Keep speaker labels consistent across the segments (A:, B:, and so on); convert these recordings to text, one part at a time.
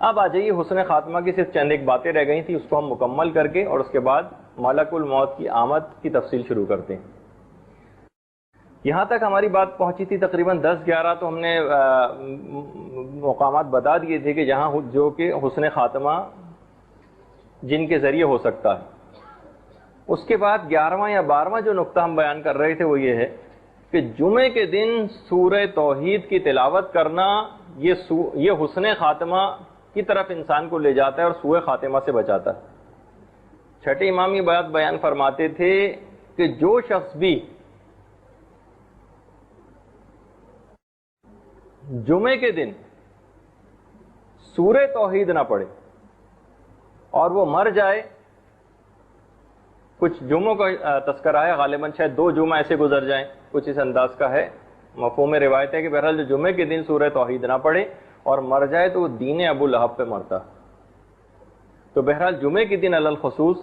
A: اب آ جائیے حسن خاتمہ کی صرف چند ایک باتیں رہ گئی تھی، اس کو ہم مکمل کر کے اور اس کے بعد ملک الموت کی آمد کی تفصیل شروع کرتے ہیں۔ یہاں تک ہماری بات پہنچی تھی تقریباً 10-11 تو ہم نے مقامات بتا دیے تھے کہ جہاں جو کہ حسن خاتمہ جن کے ذریعے ہو سکتا ہے۔ اس کے بعد 11واں یا 12واں جو نقطہ ہم بیان کر رہے تھے وہ یہ ہے کہ جمعے کے دن سورہ توحید کی تلاوت کرنا یہ حسن خاتمہ کی طرف انسان کو لے جاتا ہے اور سوء خاتمہ سے بچاتا ہے۔ چھٹے امام یہ بات بیان فرماتے تھے کہ جو شخص بھی جمعے کے دن سورہ توحید نہ پڑھے اور وہ مر جائے، کچھ جمعوں کا تذکرہ ہے، غالباً شاید 2 جمعہ ایسے گزر جائیں، کچھ اس انداز کا ہے، مفہوم روایت ہے کہ بہرحال جو جمعے کے دن سورہ توحید نہ پڑھے اور مر جائے تو وہ دین ابو لہب پہ مرتا۔ تو بہرحال جمعے کے دن علی الخصوص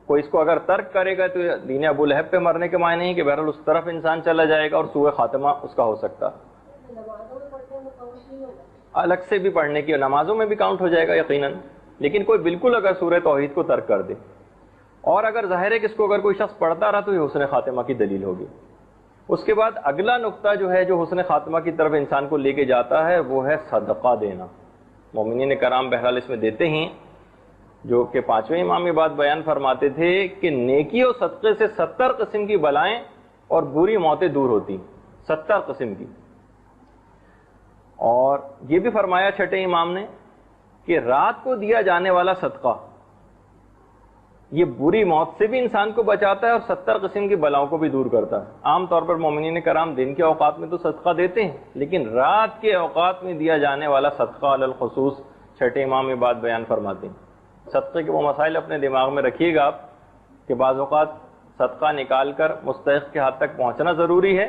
A: کوئی اس کو اگر ترک کرے گا تو دین ابو لہب پہ مرنے کے معنی نہیں کہ بہرحال اس طرف انسان چلا جائے گا اور سوء خاتمہ اس کا ہو سکتا۔ الگ سے بھی پڑھنے کی نمازوں میں بھی کاؤنٹ ہو جائے گا یقیناً، لیکن کوئی بالکل اگر سورہ توحید کو ترک کر دے اور اگر ظاہر ہے کہ اس کو اگر کوئی شخص پڑھتا رہا تو یہ حسن خاتمہ کی دلیل ہوگی۔ اس کے بعد اگلا نقطہ جو ہے جو حسن خاتمہ کی طرف انسان کو لے کے جاتا ہے وہ ہے صدقہ دینا۔ مومنین کرام بہرحال اس میں دیتے ہیں، جو کہ 5ویں امام یہ بات بیان فرماتے تھے کہ نیکی و صدقے سے 70 قسم کی بلائیں اور بری موتیں دور ہوتی، 70 قسم کی۔ اور یہ بھی فرمایا چھٹے امام نے کہ رات کو دیا جانے والا صدقہ یہ بری موت سے بھی انسان کو بچاتا ہے اور 70 قسم کی بلاؤں کو بھی دور کرتا ہے۔ عام طور پر مومنین کرام دن کے اوقات میں تو صدقہ دیتے ہیں، لیکن رات کے اوقات میں دیا جانے والا صدقہ علی الخصوص چھٹے امام یہ بات بیان فرماتے ہیں۔ صدقے کے وہ مسائل اپنے دماغ میں رکھیے گا آپ کہ بعض اوقات صدقہ نکال کر مستحق کے ہاتھ تک پہنچنا ضروری ہے،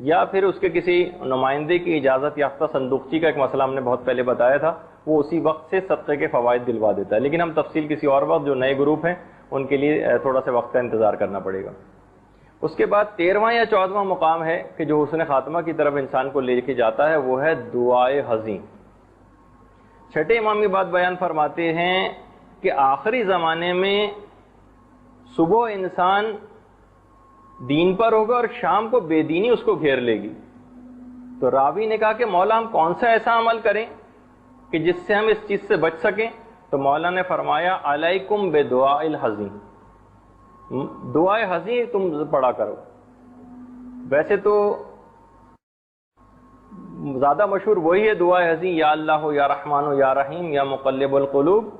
A: یا پھر اس کے کسی نمائندے کی اجازت یافتہ صندوقچی کا ایک مسئلہ ہم نے بہت پہلے بتایا تھا، وہ اسی وقت سے صدقے کے فوائد دلوا دیتا ہے، لیکن ہم تفصیل کسی اور وقت، جو نئے گروپ ہیں ان کے لیے تھوڑا سا وقت کا انتظار کرنا پڑے گا۔ اس کے بعد 13واں یا 14واں مقام ہے کہ جو حسن خاتمہ کی طرف انسان کو لے کے جاتا ہے وہ ہے دعائے حزین۔ چھٹے امام یہ بات بیان فرماتے ہیں کہ آخری زمانے میں صبح انسان دین پر ہوگا اور شام کو بے دینی اس کو گھیر لے گی۔ تو راوی نے کہا کہ مولا ہم کون سا ایسا عمل کریں کہ جس سے ہم اس چیز سے بچ سکیں؟ تو مولا نے فرمایا علیکم بدعاء الحزین، دعائے حزین تم پڑھا کرو۔ ویسے تو زیادہ مشہور وہی ہے دعائے حزین، یا اللہ یا رحمان یا رحیم یا مقلب القلوب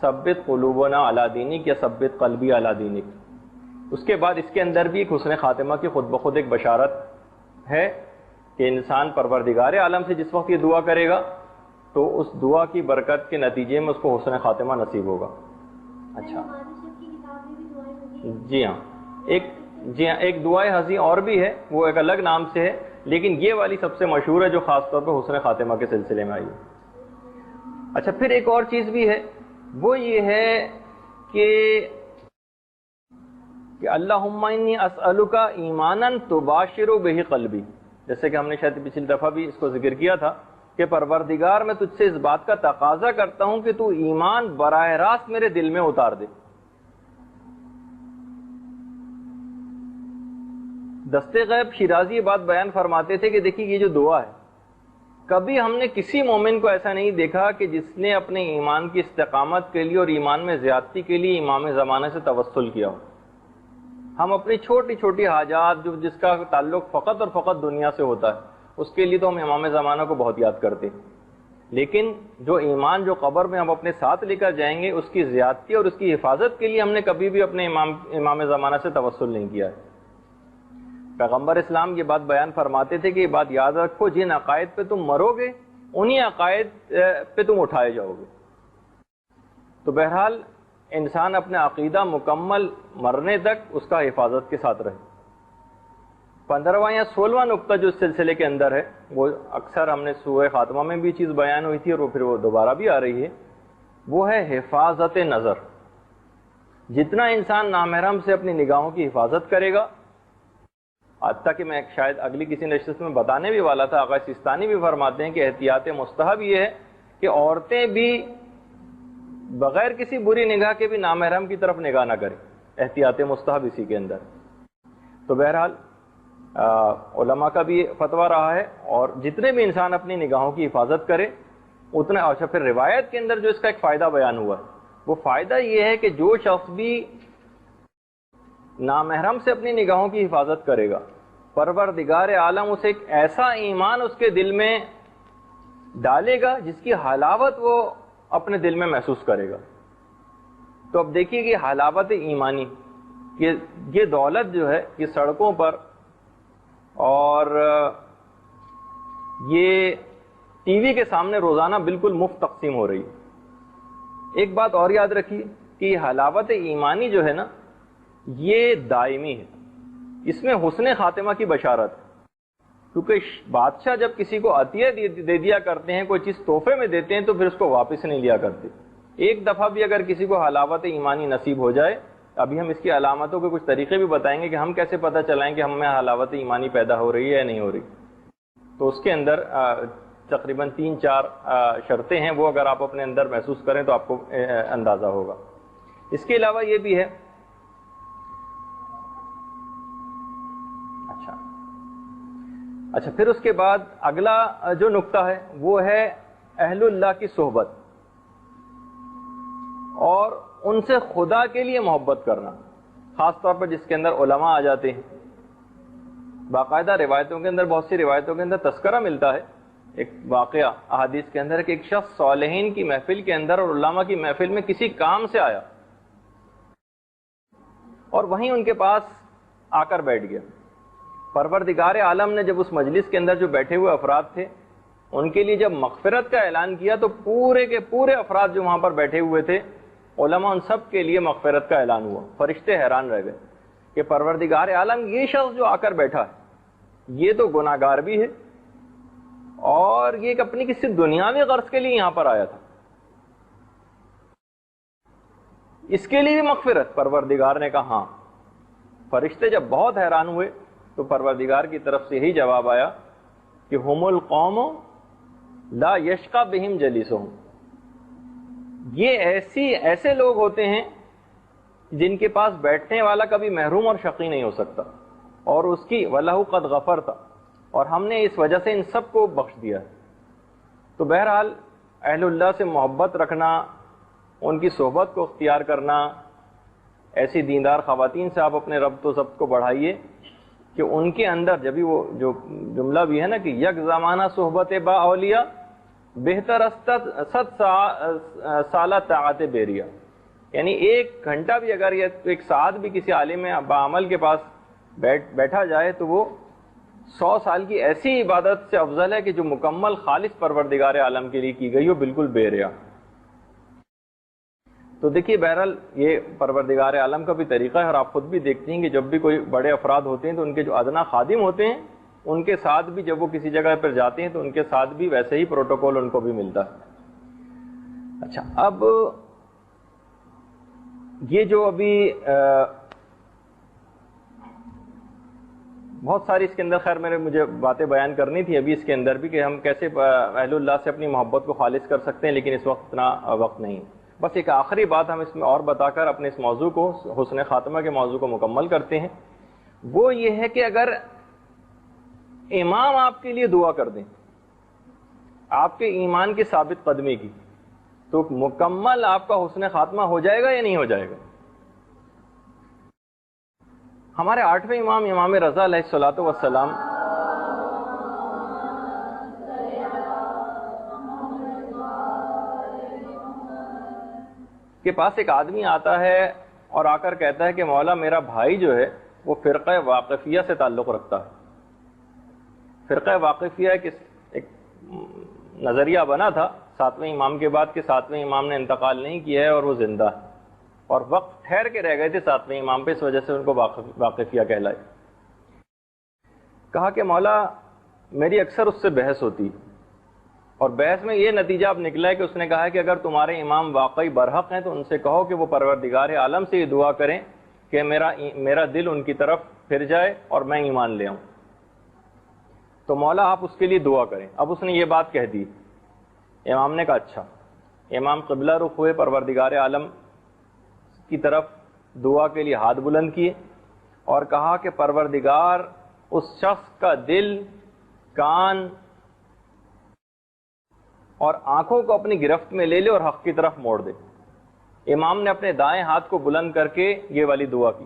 A: ثبت قلوبنا علی دینک یا ثبت قلبی علی دینک۔ اس کے بعد اس کے اندر بھی ایک حسن خاتمہ کی خود بخود ایک بشارت ہے کہ انسان پروردگار عالم سے جس وقت یہ دعا کرے گا تو اس دعا کی برکت کے نتیجے میں اس کو حسن خاتمہ نصیب ہوگا۔ اچھا جی ہاں، ایک دعائے حزین اور بھی ہے، وہ ایک الگ نام سے ہے، لیکن یہ والی سب سے مشہور ہے جو خاص طور پہ حسن خاتمہ کے سلسلے میں آئی ہے۔ اچھا پھر ایک اور چیز بھی ہے، وہ یہ ہے کہ اللہم انی اسألک ایمانا تباشر بہ قلبی، جیسے کہ ہم نے شاید پچھلی دفعہ بھی اس کو ذکر کیا تھا کہ پروردگار میں تجھ سے اس بات کا تقاضا کرتا ہوں کہ تو ایمان براہ راست میرے دل میں اتار دے۔ دستے غیب شیرازی یہ بات بیان فرماتے تھے کہ دیکھیے یہ جو دعا ہے، کبھی ہم نے کسی مومن کو ایسا نہیں دیکھا کہ جس نے اپنے ایمان کی استقامت کے لیے اور ایمان میں زیادتی کے لیے امام زمانہ سے توسل کیا ہو۔ ہم اپنی چھوٹی چھوٹی حاجات جو جس کا تعلق فقط اور فقط دنیا سے ہوتا ہے اس کے لیے تو ہم امام زمانہ کو بہت یاد کرتے ہیں، لیکن جو ایمان جو قبر میں ہم اپنے ساتھ لے کر جائیں گے اس کی زیادتی اور اس کی حفاظت کے لیے ہم نے کبھی بھی اپنے امام زمانہ سے توسل نہیں کیا ہے۔ پیغمبر اسلام یہ بات بیان فرماتے تھے کہ یہ بات یاد رکھو، جن عقائد پہ تم مرو گے انہی عقائد پہ تم اٹھائے جاؤ گے۔ تو بہرحال انسان اپنا عقیدہ مکمل مرنے تک اس کا حفاظت کے ساتھ رہے۔ 15واں یا 16واں نقطہ جو اس سلسلے کے اندر ہے، وہ اکثر ہم نے سورہ خاتمہ میں بھی چیز بیان ہوئی تھی اور پھر وہ دوبارہ بھی آ رہی ہے، وہ ہے حفاظت نظر۔ جتنا انسان نامحرم سے اپنی نگاہوں کی حفاظت کرے گا حتیٰ کہ میں شاید اگلی کسی نشست میں بتانے بھی والا تھا، آقا سیستانی بھی فرماتے ہیں کہ احتیاط مستحب یہ ہے کہ عورتیں بھی بغیر کسی بری نگاہ کے بھی نامحرم کی طرف نگاہ نہ کریں، احتیاط مستحب اسی کے اندر۔ تو بہرحال علماء کا بھی فتویٰ رہا ہے، اور جتنے بھی انسان اپنی نگاہوں کی حفاظت کرے اتنا اچھا۔ پھر روایت کے اندر جو اس کا ایک فائدہ بیان ہوا ہے، وہ فائدہ یہ ہے کہ جو شخص بھی نامحرم سے اپنی نگاہوں کی حفاظت کرے گا، پروردگار عالم اسے ایک ایسا ایمان اس کے دل میں ڈالے گا جس کی حلاوت وہ اپنے دل میں محسوس کرے گا۔ تو اب دیکھیے کہ حلاوت ایمانی، کہ یہ دولت جو ہے یہ سڑکوں پر اور یہ ٹی وی کے سامنے روزانہ بالکل مفت تقسیم ہو رہی ہے۔ ایک بات اور یاد رکھیے کہ یہ حلاوت ایمانی جو ہے نا، یہ دائمی ہے، اس میں حسن خاتمہ کی بشارت ہے، کیونکہ بادشاہ جب کسی کو عطیہ دے دیا کرتے ہیں، کوئی چیز تحفے میں دیتے ہیں، تو پھر اس کو واپس نہیں لیا کرتے۔ ایک دفعہ بھی اگر کسی کو حلاوت ایمانی نصیب ہو جائے، ابھی ہم اس کی علامتوں کے کچھ طریقے بھی بتائیں گے کہ ہم کیسے پتہ چلائیں کہ ہم میں حلاوت ایمانی پیدا ہو رہی ہے یا نہیں ہو رہی، تو اس کے اندر تقریباً 3-4 شرطیں ہیں، وہ اگر آپ اپنے اندر محسوس کریں تو آپ کو اندازہ ہوگا۔ اس کے علاوہ یہ بھی ہے، اچھا پھر اس کے بعد اگلا جو نقطہ ہے وہ ہے اہل اللہ کی صحبت، اور ان سے خدا کے لیے محبت کرنا، خاص طور پر جس کے اندر علماء آ جاتے ہیں۔ باقاعدہ روایتوں کے اندر، بہت سی روایتوں کے اندر تذکرہ ملتا ہے، ایک واقعہ احادیث کے اندر، کہ ایک شخص صالحین کی محفل کے اندر اور علماء کی محفل میں کسی کام سے آیا اور وہیں ان کے پاس آ کر بیٹھ گیا۔ پروردگار عالم نے جب اس مجلس کے اندر جو بیٹھے ہوئے افراد تھے ان کے لیے جب مغفرت کا اعلان کیا، تو پورے کے پورے افراد جو وہاں پر بیٹھے ہوئے تھے، علماء، ان سب کے لیے مغفرت کا اعلان ہوا۔ فرشتے حیران رہ گئے کہ پروردگار عالم، یہ شخص جو آ کر بیٹھا ہے یہ تو گناہگار بھی ہے، اور یہ اپنی کسی دنیاوی غرض کے لیے یہاں پر آیا تھا، اس کے لیے بھی مغفرت؟ پروردگار نے کہا ہاں۔ فرشتے جب بہت حیران ہوئے تو پروردگار کی طرف سے یہی جواب آیا کہ ہم القوم لا یشقی بہم جلیسہم، یہ ایسے لوگ ہوتے ہیں جن کے پاس بیٹھنے والا کبھی محروم اور شقی نہیں ہو سکتا، اور اس کی وَلَهُ قَدْ غَفَرْتَ، اور ہم نے اس وجہ سے ان سب کو بخش دیا ہے۔ تو بہرحال اہل اللہ سے محبت رکھنا، ان کی صحبت کو اختیار کرنا، ایسی دیندار خواتین سے آپ اپنے ربط و ضبط کو بڑھائیے کہ ان کے اندر جبھی وہ جو جملہ بھی ہے نا کہ یک زمانہ صحبت با اولیاء بہتر ست سالہ طاعت بیریا، یعنی ایک گھنٹہ بھی اگر یہ ایک ساتھ بھی کسی عالم باعمل کے پاس بیٹھا جائے تو وہ 100 سال کی ایسی عبادت سے افضل ہے کہ جو مکمل خالص پروردگار عالم کے لیے کی گئی ہو، بالکل بے ریا۔ تو دیکھیے بہرحال یہ پروردگار عالم کا بھی طریقہ ہے، اور آپ خود بھی دیکھتے ہیں کہ جب بھی کوئی بڑے افراد ہوتے ہیں تو ان کے جو ادنا خادم ہوتے ہیں ان کے ساتھ بھی جب وہ کسی جگہ پر جاتے ہیں تو ان کے ساتھ بھی ویسے ہی پروٹوکول ان کو بھی ملتا ہے۔ اچھا، اب یہ جو ابھی بہت ساری اس کے اندر خیر مجھے باتیں بیان کرنی تھی ابھی اس کے اندر بھی کہ ہم کیسے اہل اللہ سے اپنی محبت کو خالص کر سکتے ہیں، لیکن اس وقت اتنا وقت نہیں۔ بس ایک آخری بات ہم اس میں اور بتا کر اپنے اس موضوع کو، حسن خاتمہ کے موضوع کو مکمل کرتے ہیں۔ وہ یہ ہے کہ اگر امام آپ کے لیے دعا کر دیں آپ کے ایمان کی ثابت قدمی کی، تو مکمل آپ کا حسن خاتمہ ہو جائے گا یا نہیں ہو جائے گا؟ ہمارے 8ویں امام، امام رضا علیہ الصلوۃ والسلام کے پاس ایک آدمی آتا ہے اور آ کر کہتا ہے کہ مولا میرا بھائی جو ہے وہ فرقہ واقفیہ سے تعلق رکھتا ہے۔ فرقہ واقفیہ ایک نظریہ بنا تھا 7ویں امام کے بعد کہ 7ویں امام نے انتقال نہیں کیا ہے اور وہ زندہ ہے، اور وقت ٹھہر کے رہ گئے تھے 7ویں امام پہ، اس وجہ سے ان کو واقفیہ کہلائے۔ کہا کہ مولا میری اکثر اس سے بحث ہوتی، اور بحث میں یہ نتیجہ اب نکلا ہے کہ اس نے کہا ہے کہ اگر تمہارے امام واقعی برحق ہیں تو ان سے کہو کہ وہ پروردگار عالم سے یہ دعا کریں کہ میرا دل ان کی طرف پھر جائے اور میں ایمان لے آؤں، تو مولا آپ اس کے لیے دعا کریں۔ اب اس نے یہ بات کہہ دی، امام نے کہا اچھا۔ امام قبلہ رخ ہوئے، پروردگار عالم کی طرف دعا کے لیے ہاتھ بلند کیے اور کہا کہ پروردگار اس شخص کا دل، کان اور آنکھوں کو اپنی گرفت میں لے لے اور حق کی طرف موڑ دے۔ امام نے اپنے دائیں ہاتھ کو بلند کر کے یہ والی دعا کی۔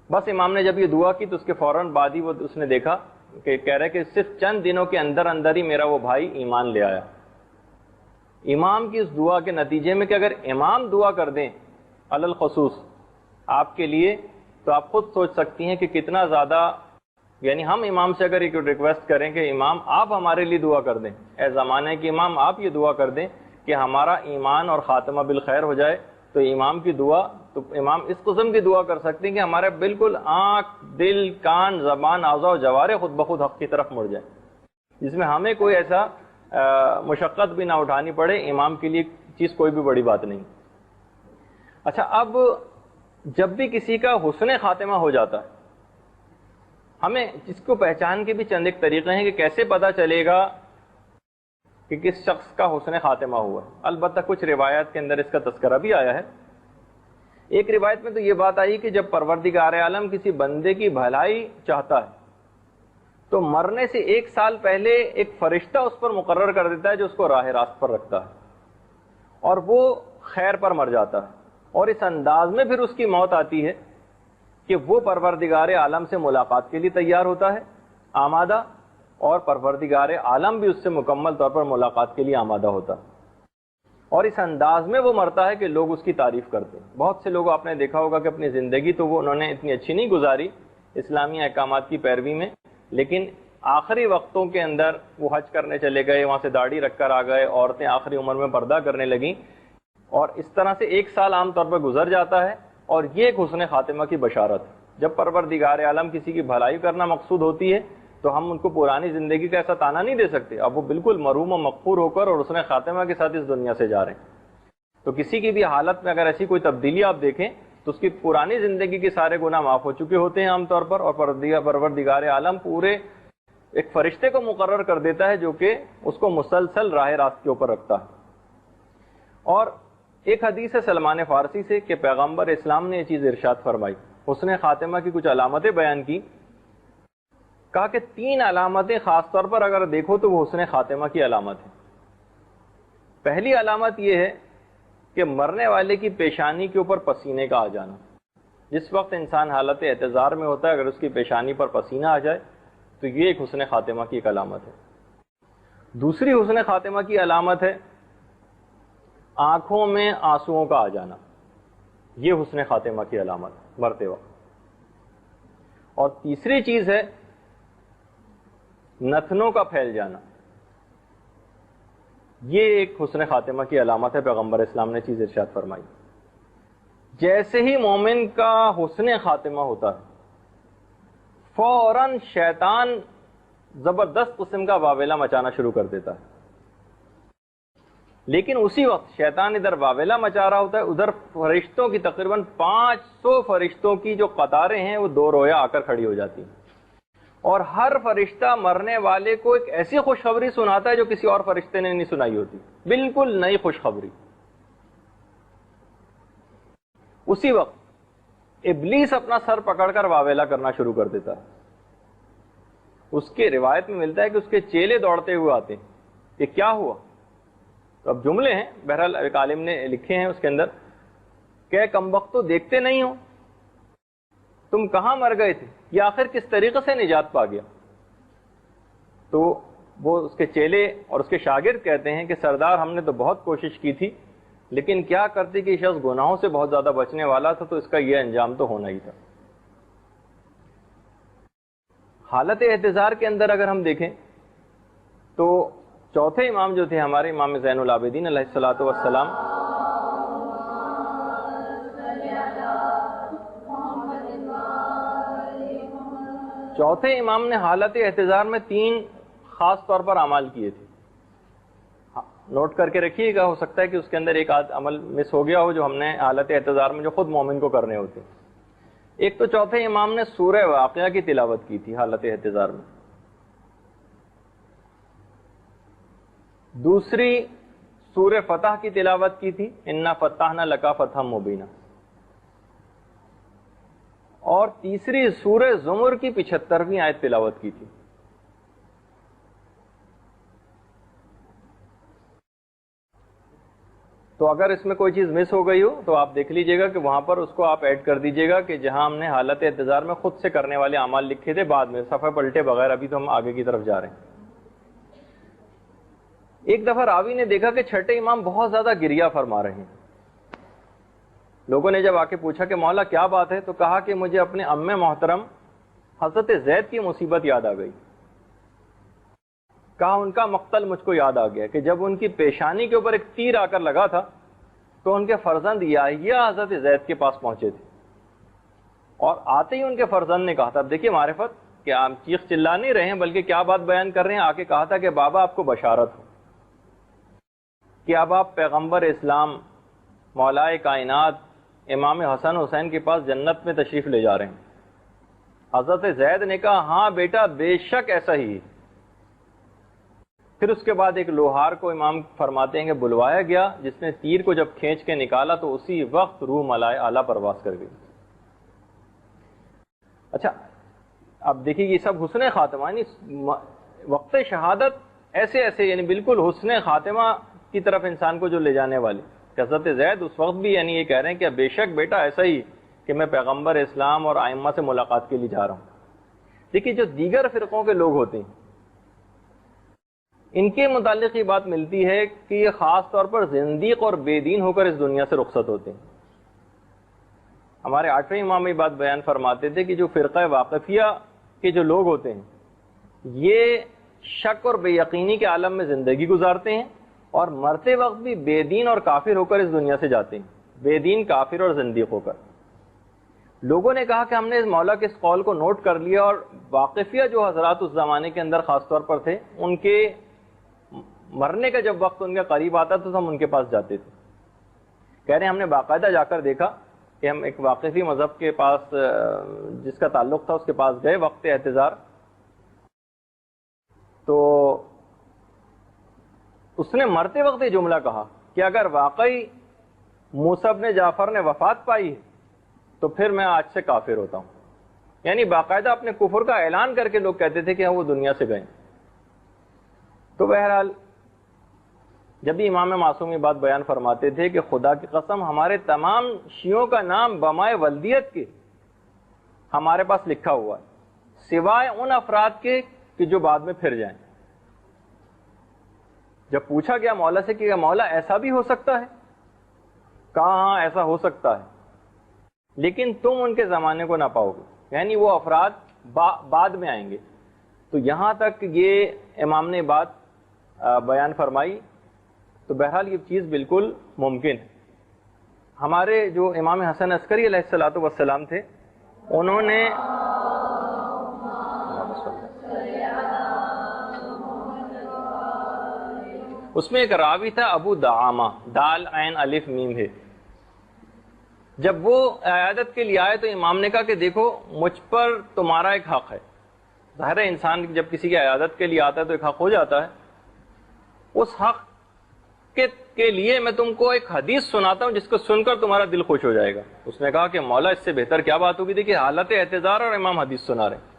A: بس امام نے جب یہ دعا کی تو اس کے فوراً بعد ہی اس نے دیکھا کہ کہہ رہے کہ صرف چند دنوں کے اندر اندر ہی میرا وہ بھائی ایمان لے آیا۔ امام کی اس دعا کے نتیجے میں کہ اگر امام دعا کر دیں علی الخصوص آپ کے لیے، تو آپ خود سوچ سکتی ہیں کہ کتنا زیادہ، یعنی ہم امام سے اگر ایک ریکویسٹ کریں کہ امام آپ ہمارے لیے دعا کر دیں، اے زمانے کہ امام آپ یہ دعا کر دیں کہ ہمارا ایمان اور خاتمہ بالخیر ہو جائے، تو امام کی دعا، تو امام اس قسم کی دعا کر سکتے ہیں کہ ہمارے بالکل آنکھ، دل، کان، زبان، اعضاء و جوارح خود بخود حق کی طرف مڑ جائیں، جس میں ہمیں کوئی ایسا مشقت بھی نہ اٹھانی پڑے۔ امام کے لیے چیز کوئی بھی بڑی بات نہیں۔ اچھا، اب جب بھی کسی کا حسن خاتمہ ہو جاتا ہے، ہمیں اس کو پہچان کے بھی چند ایک طریقے ہیں کہ کیسے پتہ چلے گا کہ کس شخص کا حسن خاتمہ ہوا ہے۔ البتہ کچھ روایات کے اندر اس کا تذکرہ بھی آیا ہے۔ ایک روایت میں تو یہ بات آئی کہ جب پروردگار عالم کسی بندے کی بھلائی چاہتا ہے تو مرنے سے 1 سال پہلے ایک فرشتہ اس پر مقرر کر دیتا ہے جو اس کو راہ راست پر رکھتا ہے، اور وہ خیر پر مر جاتا ہے، اور اس انداز میں پھر اس کی موت آتی ہے کہ وہ پروردگار عالم سے ملاقات کے لیے تیار ہوتا ہے، آمادہ، اور پروردگار عالم بھی اس سے مکمل طور پر ملاقات کے لیے آمادہ ہوتا ہے، اور اس انداز میں وہ مرتا ہے کہ لوگ اس کی تعریف کرتے ہیں۔ بہت سے لوگ آپ نے دیکھا ہوگا کہ اپنی زندگی تو وہ انہوں نے اتنی اچھی نہیں گزاری اسلامی احکامات کی پیروی میں، لیکن آخری وقتوں کے اندر وہ حج کرنے چلے گئے، وہاں سے داڑھی رکھ کر آ گئے، عورتیں آخری عمر میں پردہ کرنے لگیں، اور اس طرح سے 1 سال عام طور پر گزر جاتا ہے، اور یہ ایک حسن خاتمہ کی بشارت ہے۔ جب پروردگار عالم کسی کی بھلائی کرنا مقصود ہوتی ہے تو ہم ان کو پرانی زندگی کا ایسا تانا نہیں دے سکتے، اب وہ بالکل مرحوم و مغفور ہو کر اور حسن خاتمہ کے ساتھ اس دنیا سے جا رہے ہیں۔ تو کسی کی بھی حالت میں اگر ایسی کوئی تبدیلی آپ دیکھیں تو اس کی پرانی زندگی کے سارے گناہ معاف ہو چکے ہوتے ہیں عام طور پر، اور پروردگار عالم پورے ایک فرشتے کو مقرر کر دیتا ہے جو کہ اس کو مسلسل راہ راست کے اوپر رکھتا ہے۔ اور ایک حدیث ہے سلمان فارسی سے کہ پیغمبر اسلام نے یہ چیز ارشاد فرمائی، حسن خاتمہ کی کچھ علامتیں بیان کی، کہا کہ 3 علامتیں خاص طور پر اگر دیکھو تو وہ حسن خاتمہ کی علامت ہے۔ پہلی علامت یہ ہے کہ مرنے والے کی پیشانی کے اوپر پسینے کا آ جانا۔ جس وقت انسان حالت اعتذار میں ہوتا ہے، اگر اس کی پیشانی پر پسینہ آ جائے تو یہ ایک حسن خاتمہ کی ایک علامت ہے۔ دوسری حسن خاتمہ کی علامت ہے آنکھوں میں آنسوؤں کا آ جانا، یہ حسن خاتمہ کی علامت مرتے وقت۔ اور تیسری چیز ہے نتنوں کا پھیل جانا، یہ ایک حسن خاتمہ کی علامت ہے، پیغمبر اسلام نے چیز ارشاد فرمائی۔ جیسے ہی مومن کا حسن خاتمہ ہوتا ہے فوراً شیطان زبردست قسم کا واویلا مچانا شروع کر دیتا ہے، لیکن اسی وقت شیطان ادھر واویلا مچا رہا ہوتا ہے، ادھر فرشتوں کی تقریباً 500 فرشتوں کی جو قطاریں ہیں وہ 2 رویا آ کر کھڑی ہو جاتی ہیں، اور ہر فرشتہ مرنے والے کو ایک ایسی خوشخبری سناتا ہے جو کسی اور فرشتے نے نہیں سنائی ہوتی، بالکل نئی خوشخبری۔ اسی وقت ابلیس اپنا سر پکڑ کر واویلا کرنا شروع کر دیتا ہے۔ اس کے روایت میں ملتا ہے کہ اس کے چیلے دوڑتے ہوئے آتے ہیں کہ کیا ہوا؟ تو اب جملے ہیں، بہرحال ایک عالم نے لکھے ہیں اس کے اندر کہ کمبخت تو دیکھتے نہیں ہو، تم کہاں مر گئے تھے، یہ آخر کس طریقے سے نجات پا گیا؟ تو وہ اس کے چیلے اور اس کے شاگرد کہتے ہیں کہ سردار ہم نے تو بہت کوشش کی تھی، لیکن کیا کرتے کہ یہ شخص گناہوں سے بہت زیادہ بچنے والا تھا تو اس کا یہ انجام تو ہونا ہی تھا۔ حالت احتضار کے اندر اگر ہم دیکھیں تو چوتھے امام جو تھے ہمارے امام زین العابدین علیہ الصلوۃ والسلام، چوتھے امام نے حالت احتضار میں 3 خاص طور پر اعمال کیے تھے، نوٹ کر کے رکھیے گا، ہو سکتا ہے کہ اس کے اندر ایک عمل مس ہو گیا ہو جو ہم نے حالت احتضار میں جو خود مومن کو کرنے ہوتے۔ ایک تو چوتھے امام نے سورہ واقعہ کی تلاوت کی تھی حالت احتضار میں، دوسری سورہ فتح کی تلاوت کی تھی، انا فتحنا لکا فتحا مبینا، اور تیسری سورہ زمر کی 75ویں آیت تلاوت کی تھی۔ تو اگر اس میں کوئی چیز مس ہو گئی ہو تو آپ دیکھ لیجئے گا کہ وہاں پر اس کو آپ ایڈ کر دیجئے گا کہ جہاں ہم نے حالت احتضار میں خود سے کرنے والے اعمال لکھے تھے، بعد میں صفحہ پلٹے بغیر، ابھی تو ہم آگے کی طرف جا رہے ہیں۔ ایک دفعہ راوی نے دیکھا کہ چھٹے امام بہت زیادہ گریہ فرما رہے ہیں۔ لوگوں نے جب آ کے پوچھا کہ مولا کیا بات ہے، تو کہا کہ مجھے اپنے ام محترم حضرت زید کی مصیبت یاد آ گئی۔ کہا ان کا مقتل مجھ کو یاد آ گیا کہ جب ان کی پیشانی کے اوپر ایک تیر آ کر لگا تھا تو ان کے فرزند یحییٰ حضرت زید کے پاس پہنچے تھے، اور آتے ہی ان کے فرزند نے کہا تھا، اب دیکھیے معرفت کہ آپ چیخ چلا نہیں رہے ہیں بلکہ کیا بات بیان کر رہے ہیں، آ کے کہا تھا کہ بابا آپ کو بشارت ہو کہ اب آپ پیغمبر اسلام مولائے کائنات امام حسن حسین کے پاس جنت میں تشریف لے جا رہے ہیں۔ حضرت زید نے کہا ہاں بیٹا بے شک ایسا ہی ہے۔ پھر اس کے بعد ایک لوہار کو امام فرماتے ہیں کہ بلوایا گیا، جس نے تیر کو جب کھینچ کے نکالا تو اسی وقت روح ملائے اعلیٰ پرواز کر گئی۔ اچھا اب دیکھیے یہ سب حسن خاتمہ، یعنی وقت شہادت ایسے ایسے یعنی بالکل حسن خاتمہ کی طرف انسان کو جو لے جانے والے، حضرت زید اس وقت بھی یعنی یہ کہہ رہے ہیں کہ بے شک بیٹا ایسا ہی کہ میں پیغمبر اسلام اور ائمہ سے ملاقات کے لیے جا رہا ہوں۔ دیکھیے جو دیگر فرقوں کے لوگ ہوتے ہیں ان کے متعلق یہ بات ملتی ہے کہ یہ خاص طور پر زندیق اور بے دین ہو کر اس دنیا سے رخصت ہوتے ہیں۔ ہمارے 8ویں امام یہ بات بیان فرماتے تھے کہ جو فرقہ واقفیہ کے جو لوگ ہوتے ہیں یہ شک اور بے یقینی کے عالم میں زندگی گزارتے ہیں اور مرتے وقت بھی بے دین اور کافر ہو کر اس دنیا سے جاتے ہیں، بے دین کافر اور زندیق ہو کر۔ لوگوں نے کہا کہ ہم نے اس مولا کے اس قول کو نوٹ کر لیا، اور واقفیہ جو حضرات اس زمانے کے اندر خاص طور پر تھے ان کے مرنے کا جب وقت ان کے قریب آتا تو ہم ان کے پاس جاتے تھے۔ کہہ رہے ہیں ہم نے باقاعدہ جا کر دیکھا کہ ہم ایک واقفی مذہب کے پاس جس کا تعلق تھا اس کے پاس گئے وقت احتضار، تو اس نے مرتے وقت یہ جملہ کہا کہ اگر واقعی موسیٰ بن جعفر نے وفات پائی ہے تو پھر میں آج سے کافر ہوتا ہوں۔ یعنی باقاعدہ اپنے کفر کا اعلان کر کے لوگ کہتے تھے کہ وہ دنیا سے گئے۔ تو بہرحال جب بھی امام معصوم یہ بات بیان فرماتے تھے کہ خدا کی قسم ہمارے تمام شیعوں کا نام بمائے ولدیت کے ہمارے پاس لکھا ہوا ہے، سوائے ان افراد کے کہ جو بعد میں پھر جائیں۔ جب پوچھا گیا مولا سے کہ مولا ایسا بھی ہو سکتا ہے، کہا ہاں ایسا ہو سکتا ہے، لیکن تم ان کے زمانے کو نہ پاؤ گے، یعنی وہ افراد بعد میں آئیں گے۔ تو یہاں تک یہ امام نے بات بیان فرمائی، تو بہرحال یہ چیز بالکل ممکن ہے۔ ہمارے جو امام حسن عسکری علیہ الصلوۃ والسلام تھے انہوں نے اس میں ایک راوی تھا ابو دعامہ، دال عین الف میم ہے۔ جب وہ عیادت کے لیے آئے تو امام نے کہا کہ دیکھو مجھ پر تمہارا ایک حق ہے۔ ظاہر ہے انسان جب کسی کی عیادت کے لیے آتا ہے تو ایک حق ہو جاتا ہے۔ اس حق کے لیے میں تم کو ایک حدیث سناتا ہوں جس کو سن کر تمہارا دل خوش ہو جائے گا۔ اس نے کہا کہ مولا اس سے بہتر کیا بات ہوگی، دیکھیے حالت احتضار اور امام حدیث سنا رہے ہیں۔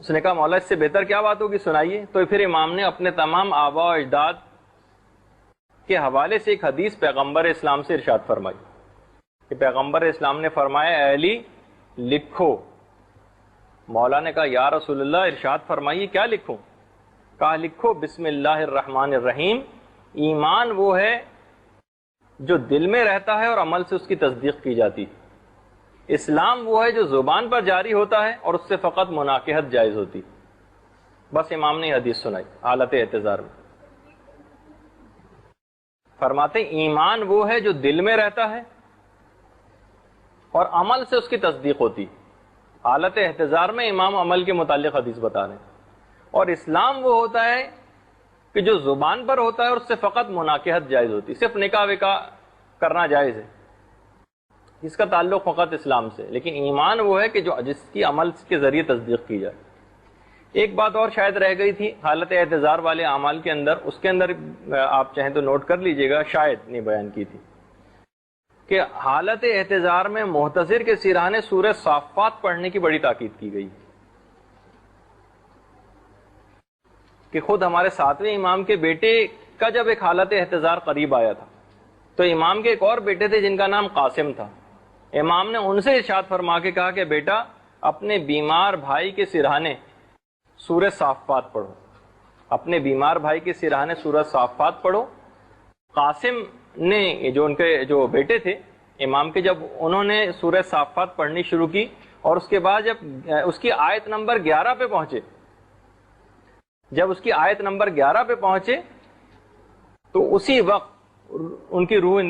A: اس نے کہا مولا اس سے بہتر کیا بات ہوگی، سنائیے۔ تو پھر امام نے اپنے تمام آباء و اجداد کے حوالے سے ایک حدیث پیغمبر اسلام سے ارشاد فرمائی کہ پیغمبر اسلام نے فرمایا اے علی لکھو۔ مولا نے کہا یا رسول اللہ ارشاد فرمائیے کیا لکھوں؟ کہا لکھو بسم اللہ الرحمن الرحیم، ایمان وہ ہے جو دل میں رہتا ہے اور عمل سے اس کی تصدیق کی جاتی ہے، اسلام وہ ہے جو زبان پر جاری ہوتا ہے اور اس سے فقط مناکحت جائز ہوتی۔ بس امام نے یہ حدیث سنائی حالت احتضار میں۔ فرماتے ایمان وہ ہے جو دل میں رہتا ہے اور عمل سے اس کی تصدیق ہوتی۔ حالت احتضار میں امام عمل کے متعلق حدیث بتا رہے ہیں، اور اسلام وہ ہوتا ہے کہ جو زبان پر ہوتا ہے اور اس سے فقط مناکحت جائز ہوتی، صرف نکاح وکاح کرنا جائز ہے۔ اس کا تعلق فقط اسلام سے، لیکن ایمان وہ ہے کہ جس کی عمل کے ذریعے تصدیق کی جائے۔ ایک بات اور شاید رہ گئی تھی حالت احتضار والے اعمال کے اندر، اس کے اندر آپ چاہیں تو نوٹ کر لیجئے گا، شاید نہیں بیان کی تھی، کہ حالت احتضار میں محتضر کے سرہانے سورہ صافات پڑھنے کی بڑی تاکید کی گئی، کہ خود ہمارے 7ویں امام کے بیٹے کا جب ایک حالت احتضار قریب آیا تھا تو امام کے ایک اور بیٹے تھے جن کا نام قاسم تھا، امام نے ان سے ارشاد فرما کے کہا کہ بیٹا اپنے بیمار بھائی کے سرہانے سورہ صافات پڑھو، اپنے بیمار بھائی کے سرہانے سورہ صافات پڑھو۔ قاسم نے جو ان کے جو بیٹے تھے امام کے، جب انہوں نے سورہ صافات پڑھنی شروع کی اور اس کے بعد جب اس کی آیت نمبر 11 پہ پہنچے، جب اس کی آیت نمبر 11 پہ پہنچے تو اسی وقت ان کی روح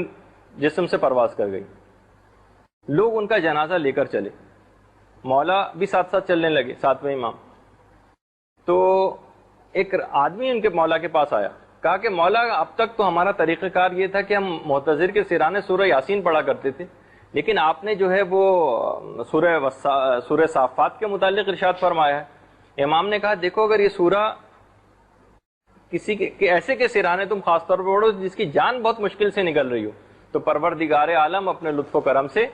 A: جسم سے پرواز کر گئی، لوگ ان کا جنازہ لے کر چلے، مولا بھی ساتھ ساتھ چلنے لگے، 7ویں امام۔ تو ایک آدمی ان کے مولا کے پاس آیا، کہا کہ مولا اب تک تو ہمارا طریقہ کار یہ تھا کہ ہم محتضر کے سرانے سورہ یاسین پڑھا کرتے تھے، لیکن آپ نے جو ہے وہ سورہ صافات کے متعلق ارشاد فرمایا ہے۔ امام نے کہا دیکھو اگر یہ سورہ کسی کے ایسے کے سرانے تم خاص طور پر پڑھو جس کی جان بہت مشکل سے نکل رہی ہو تو پروردگار عالم اپنے لطف و کرم سے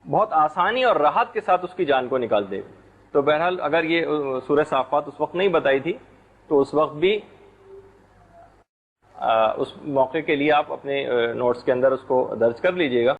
A: بہت آسانی اور راحت کے ساتھ اس کی جان کو نکال دے گا۔ تو بہرحال اگر یہ سورہ صافات اس وقت نہیں بتائی تھی تو اس وقت بھی اس موقع کے لیے آپ اپنے نوٹس کے اندر اس کو درج کر لیجئے گا۔